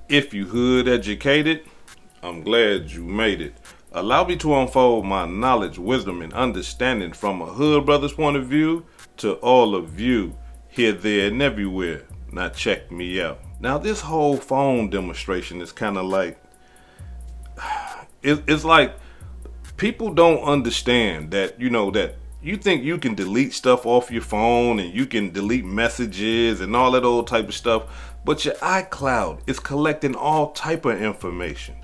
If you hood educated, I'm glad you made it. Allow me to unfold my knowledge, wisdom, and understanding from a hood brother's point of view to all of you, here, there, and everywhere. Now check me out. Now this whole phone demonstration is kind of like, it's like people don't understand that, that you think you can delete stuff off your phone and you can delete messages and all that old type of stuff, but your iCloud is collecting all type of information.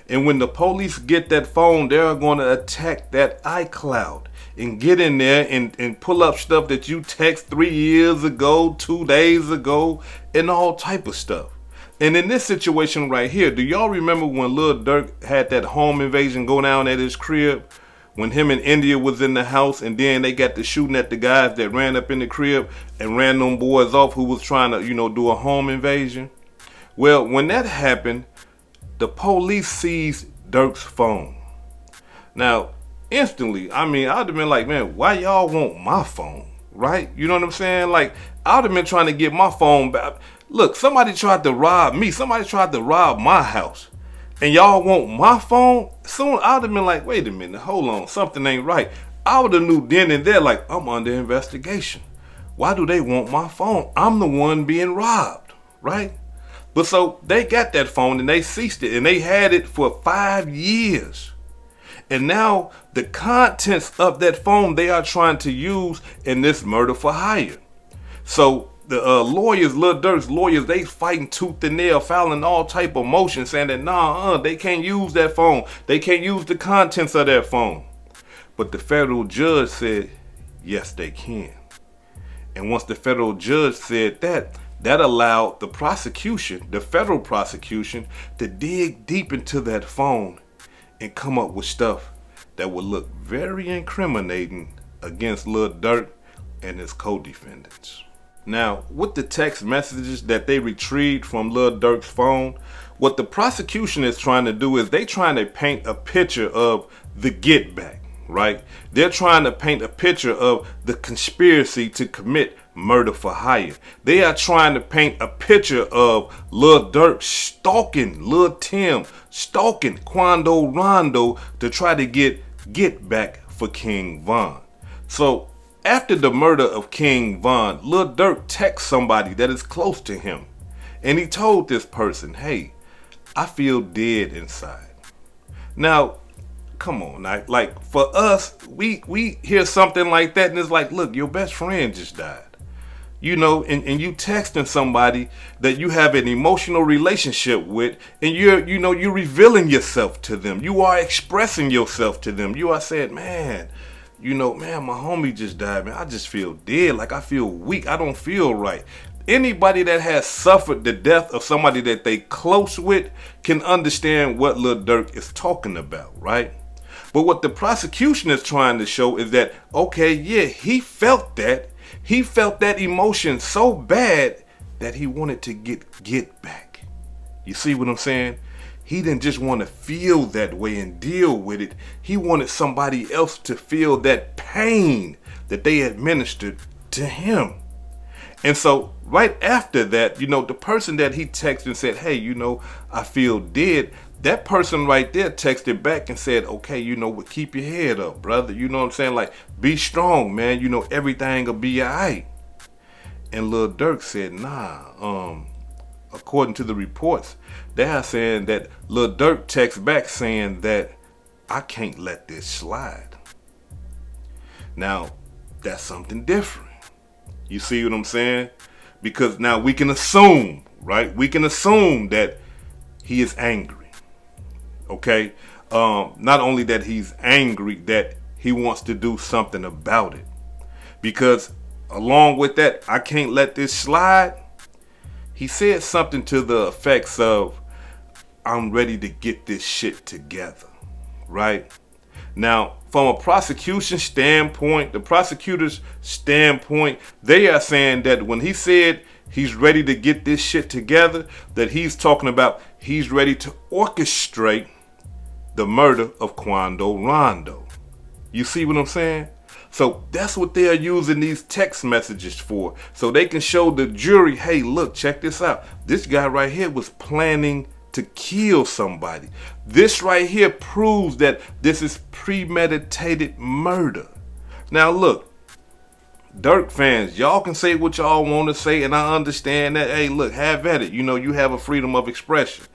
And when the police get that phone, they're going to attack that iCloud and get in there and pull up stuff that you text 3 years ago, 2 days ago, and all type of stuff. And in this situation right here, do y'all remember when Lil Durk had that home invasion go down at his crib? When him and India was in the house, and then they got to shooting at the guys that ran up in the crib and ran them boys off who was trying to, do a home invasion? Well, when that happened, the police seized Durk's phone. Now, instantly, I'd have been like, man, why y'all want my phone? Right? You know what I'm saying? Like, I'd have been trying to get my phone back. Look, somebody tried to rob me. Somebody tried to rob my house. And y'all want my phone? Soon I'd have been like, wait a minute, hold on, something ain't right. I would have knew then and there, like, I'm under investigation. Why do they want my phone? I'm the one being robbed, right? But so they got that phone and they seized it and they had it for 5 years. And now the contents of that phone they are trying to use in this murder for hire. So the lawyers, Lil Durk's lawyers, they fighting tooth and nail, filing all type of motion, saying that they can't use that phone. They can't use the contents of that phone. But the federal judge said, yes, they can. And once the federal judge said that allowed the prosecution, the federal prosecution, to dig deep into that phone and come up with stuff that would look very incriminating against Lil Durk and his co-defendants. Now, with the text messages that they retrieved from Lil Durk's phone, what the prosecution is trying to do is they trying to paint a picture of the get back, right? They're trying to paint a picture of the conspiracy to commit murder for hire. They are trying to paint a picture of Lil Durk stalking Lil Tim, stalking Quando, Rondo to try to get back for King Von. So after the murder of King Von, Lil Durk texts somebody that is close to him. And he told this person, hey, I feel dead inside. Now, come on, like for us, we hear something like that and it's like, look, your best friend just died. And you texting somebody that you have an emotional relationship with, and you're revealing yourself to them. You are expressing yourself to them. You are saying, man, my homie just died, man. I just feel dead. Like, I feel weak. I don't feel right. Anybody that has suffered the death of somebody that they close with can understand what Lil Durk is talking about, right? But what the prosecution is trying to show is that, okay, yeah, he felt that. He felt that emotion so bad that he wanted to get back. You see what I'm saying? He didn't just want to feel that way and deal with it. He wanted somebody else to feel that pain that they administered to him. And so right after that, the person that he texted and said, hey, I feel dead. That person right there texted back and said, okay, keep your head up, brother. You know what I'm saying? Like, be strong, man. Everything will be all right. And Lil Durk said, nah, according to the reports, they are saying that Lil Durk texts back saying that I can't let this slide. Now, that's something different. You see what I'm saying? Because now we can assume, right? We can assume that he is angry. Okay? Not only that he's angry, that he wants to do something about it. Because along with that, I can't let this slide. He said something to the effects of, I'm ready to get this shit together, right? Now, from a prosecution standpoint, the prosecutor's standpoint, they are saying that when he said he's ready to get this shit together, that he's talking about he's ready to orchestrate the murder of Quando Rondo. You see what I'm saying? So that's what they are using these text messages for. So they can show the jury, hey, look, check this out. This guy right here was planning to kill somebody. This right here proves that this is premeditated murder. Now look, Durk fans, y'all can say what y'all want to say, and I understand that. Hey, look, have at it. You know, you have a freedom of expression.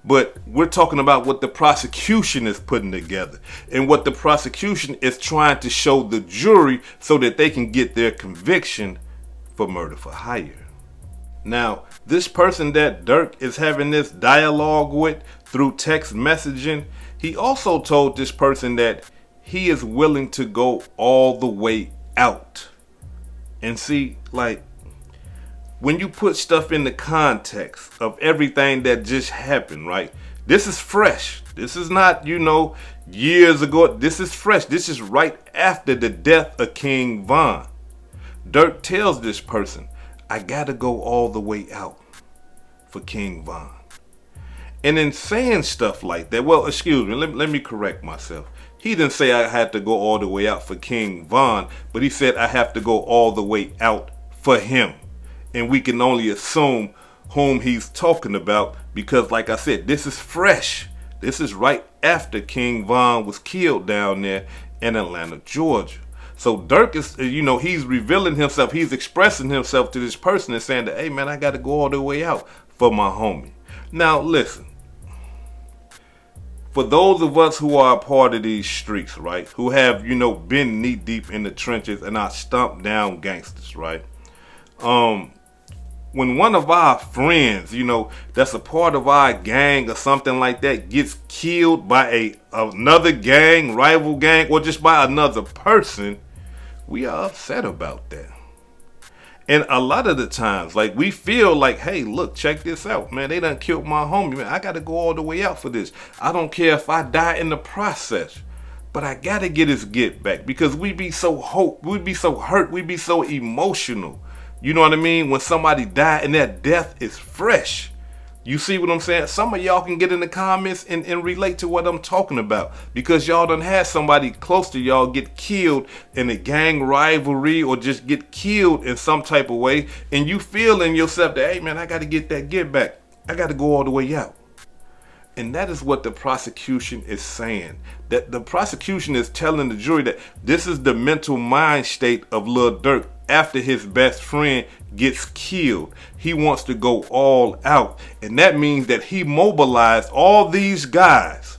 But we're talking about what the prosecution is putting together and what the prosecution is trying to show the jury so that they can get their conviction for murder for hire. Now, this person that Durk is having this dialogue with through text messaging, he also told this person that he is willing to go all the way out. And see, like, when you put stuff in the context of everything that just happened, right? This is fresh. This is not, years ago. This is fresh. This is right after the death of King Von. Durk tells this person, I gotta go all the way out for King Von. And in saying stuff like that, well, excuse me, let me correct myself. He didn't say I had to go all the way out for King Von, but he said I have to go all the way out for him. And we can only assume whom he's talking about because, like I said, this is fresh. This is right after King Von was killed down there in Atlanta, Georgia. So Durk is, he's revealing himself. He's expressing himself to this person and saying that, hey, man, I got to go all the way out for my homie. Now, listen. For those of us who are a part of these streets, right, who have, been knee deep in the trenches and are stomped down gangsters, right? When one of our friends, that's a part of our gang or something like that gets killed by another gang, rival gang, or just by another person, we are upset about that. And a lot of the times, like, we feel like, hey, look, check this out, man. They done killed my homie, man. I got to go all the way out for this. I don't care if I die in the process, but I got to get his get back because we be so hurt, we be so emotional. You know what I mean? When somebody died and that death is fresh. You see what I'm saying? Some of y'all can get in the comments and relate to what I'm talking about because y'all done had somebody close to y'all get killed in a gang rivalry or just get killed in some type of way. And you feel in yourself that, hey, man, I got to get that get back. I got to go all the way out. And that is what the prosecution is saying. That the prosecution is telling the jury that this is the mental mind state of Lil Durk after his best friend gets killed. He wants to go all out. And that means that he mobilized all these guys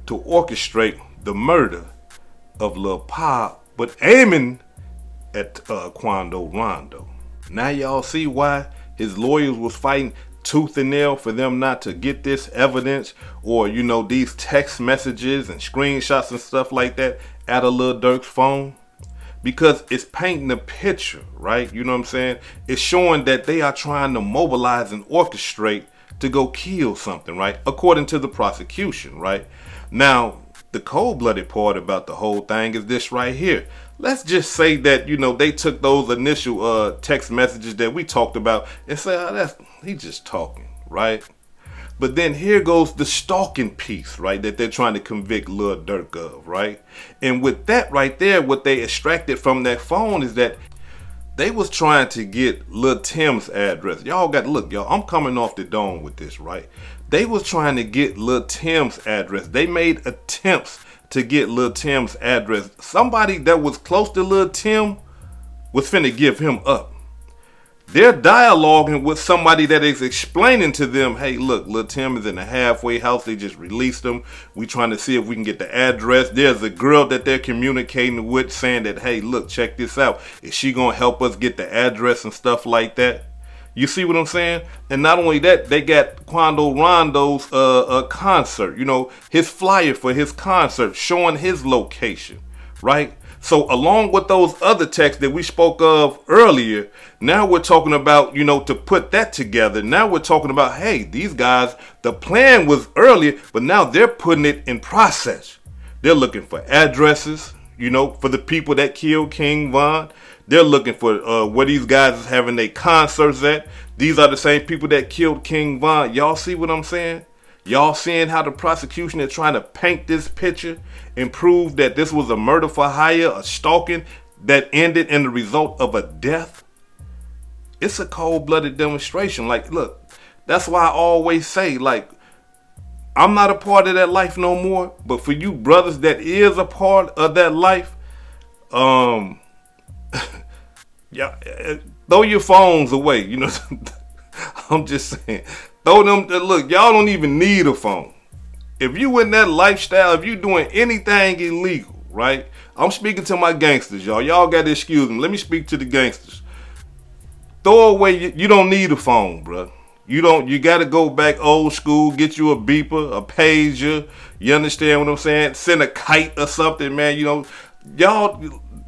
to orchestrate the murder of Lil Pop, but aiming at Quando Rondo. Now y'all see why his lawyers was fighting tooth and nail for them not to get this evidence or, these text messages and screenshots and stuff like that out of Lil Durk's phone. Because it's painting a picture, right? You know what I'm saying? It's showing that they are trying to mobilize and orchestrate to go kill something, right? According to the prosecution, right? Now, the cold-blooded part about the whole thing is this right here. Let's just say that, they took those initial text messages that we talked about and said, he's just talking, right? But then here goes the stalking piece, right, that they're trying to convict Lil Durk of, right? And with that right there, what they extracted from that phone is that they was trying to get Lil Tim's address. Y'all got to look, y'all, I'm coming off the dome with this, right? They was trying to get Lil Tim's address. They made attempts to get Lil Tim's address. Somebody that was close to Lil Tim was finna give him up. They're dialoguing with somebody that is explaining to them, hey, look, Lil Tim is in a halfway house. They just released him. We trying to see if we can get the address. There's a girl that they're communicating with saying that, hey, look, check this out. Is she going to help us get the address and stuff like that? You see what I'm saying? And not only that, they got Quando Rondo's concert, his flyer for his concert showing his location, right? So along with those other texts that we spoke of earlier, now we're talking about, to put that together. Now we're talking about, hey, these guys, the plan was earlier, but now they're putting it in process. They're looking for addresses, for the people that killed King Von. They're looking for where these guys is having their concerts at. These are the same people that killed King Von. Y'all see what I'm saying? Y'all seeing how the prosecution is trying to paint this picture and prove that this was a murder for hire, a stalking that ended in the result of a death? It's a cold-blooded demonstration. Like, look, that's why I always say, like, I'm not a part of that life no more. But for you brothers that is a part of that life, yeah, throw your phones away. You know, I'm just saying, throw them. Look, y'all don't even need a phone. If you in that lifestyle, if you doing anything illegal, right? I'm speaking to my gangsters, y'all. Y'all got to excuse me. Let me speak to the gangsters. Throw away. You don't need a phone, bro. You don't. You got to go back old school. Get you a beeper, a pager. You understand what I'm saying? Send a kite or something, man. You know, y'all.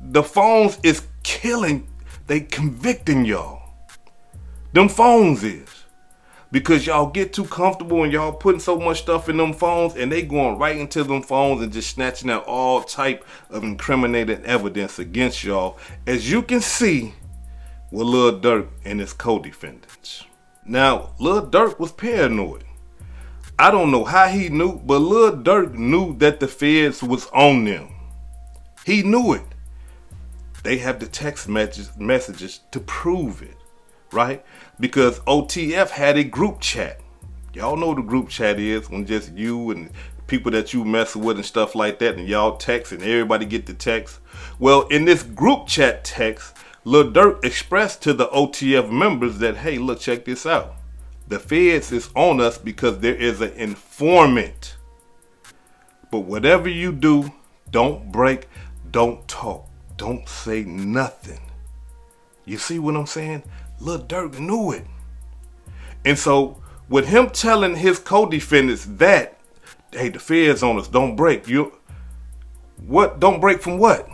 The phones is killing. They convicting y'all. Them phones is. Because y'all get too comfortable and y'all putting so much stuff in them phones and they going right into them phones and just snatching out all type of incriminating evidence against y'all. As you can see with Lil Durk and his co-defendants. Now, Lil Durk was paranoid. I don't know how he knew, but Lil Durk knew that the feds was on them. He knew it. They have the text messages to prove it, right? Because OTF had a group chat. Y'all know what the group chat is, when just you and people that you mess with and stuff like that, and y'all text and everybody get the text. Well, in this group chat text, Lil Durk expressed to the OTF members that, hey, look, check this out. The feds is on us because there is an informant. But whatever you do, don't break, don't talk, don't say nothing. You see what I'm saying? Lil Durk knew it. And so with him telling his co-defendants that, hey, the feds on us, don't break. What? Don't break from what?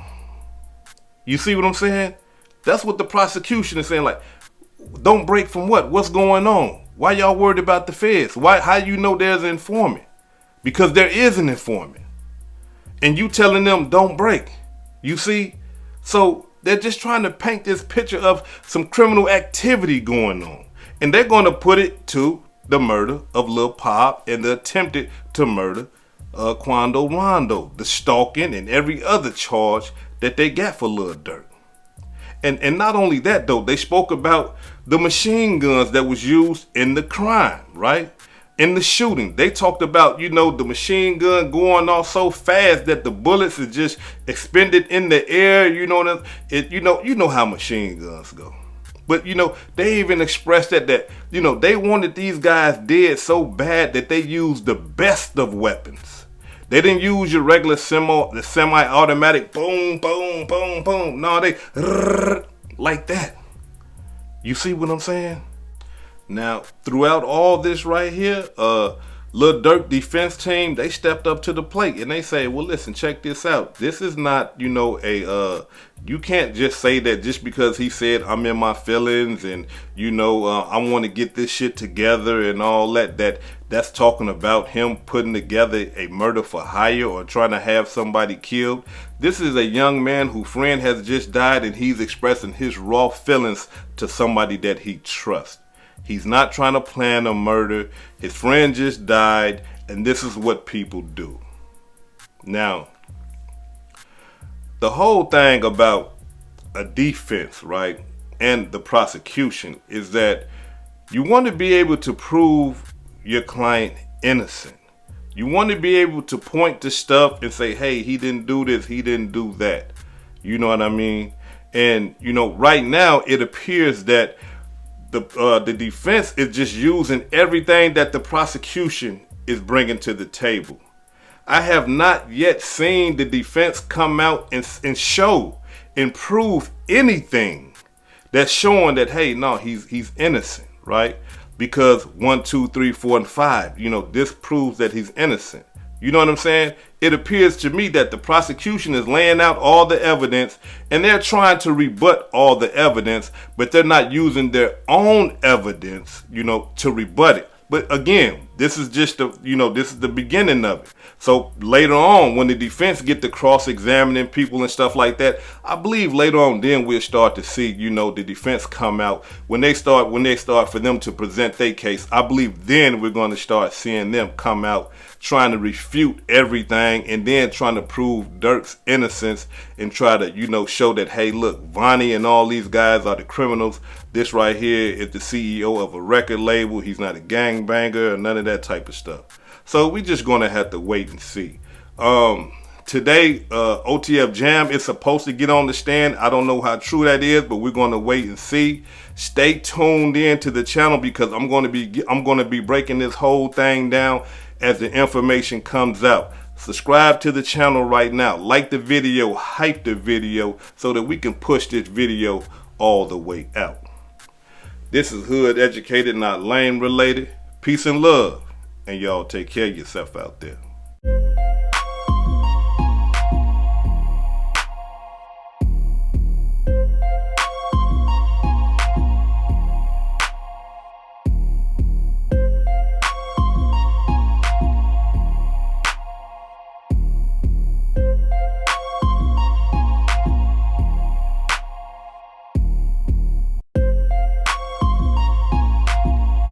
You see what I'm saying? That's what the prosecution is saying. Like, don't break from what? What's going on? Why y'all worried about the feds? How you know there's an informant? Because there is an informant. And you telling them don't break. You see? So they're just trying to paint this picture of some criminal activity going on. And they're going to put it to the murder of Lil Pop and the attempted to murder Quando, Rondo, the stalking and every other charge that they got for Lil Durk. And not only that, though, they spoke about the machine guns that was used in the crime, right? In the shooting. They talked about, the machine gun going off so fast that the bullets are just expended in the air. You know how machine guns go. But, they even expressed that they wanted these guys dead so bad that they used the best of weapons. They didn't use your regular semi-automatic boom, boom, boom, boom. No, they like that. You see what I'm saying? Now, throughout all this right here, Lil Durk defense team, they stepped up to the plate and they say, well, listen, check this out. This is not, you can't just say that just because he said I'm in my feelings and, I want to get this shit together and all that's talking about him putting together a murder for hire or trying to have somebody killed. This is a young man whose friend has just died and he's expressing his raw feelings to somebody that he trusts. He's not trying to plan a murder. His friend just died, and this is what people do. Now, the whole thing about a defense, right, and the prosecution is that you want to be able to prove your client innocent. You want to be able to point to stuff and say, hey, he didn't do this, he didn't do that. You know what I mean? And, right now it appears that the defense is just using everything that the prosecution is bringing to the table. I have not yet seen the defense come out and show and prove anything that's showing that, hey, no, he's innocent, right? Because 1, 2, 3, 4, and 5, this proves that he's innocent. You know what I'm saying? It appears to me that the prosecution is laying out all the evidence and they're trying to rebut all the evidence, but they're not using their own evidence, to rebut it. But again, this is just this is the beginning of it. So later on, when the defense get to cross-examining people and stuff like that, I believe later on then we'll start to see, the defense come out. When they start for them to present their case, I believe then we're going to start seeing them come out trying to refute everything and then trying to prove Durk's innocence and try to, show that, hey, look, Vonnie and all these guys are the criminals. This right here is the CEO of a record label. He's not a gangbanger or none of that type of stuff. So we just gonna have to wait and see. Today, OTF Jam is supposed to get on the stand. I don't know how true that is, but we're gonna wait and see. Stay tuned in to the channel because I'm gonna be breaking this whole thing down as the information comes out. Subscribe to the channel right now. Like the video, hype the video so that we can push this video all the way out. This is Hood Educated, Not Lame Related. Peace and love. And y'all take care of yourself out there.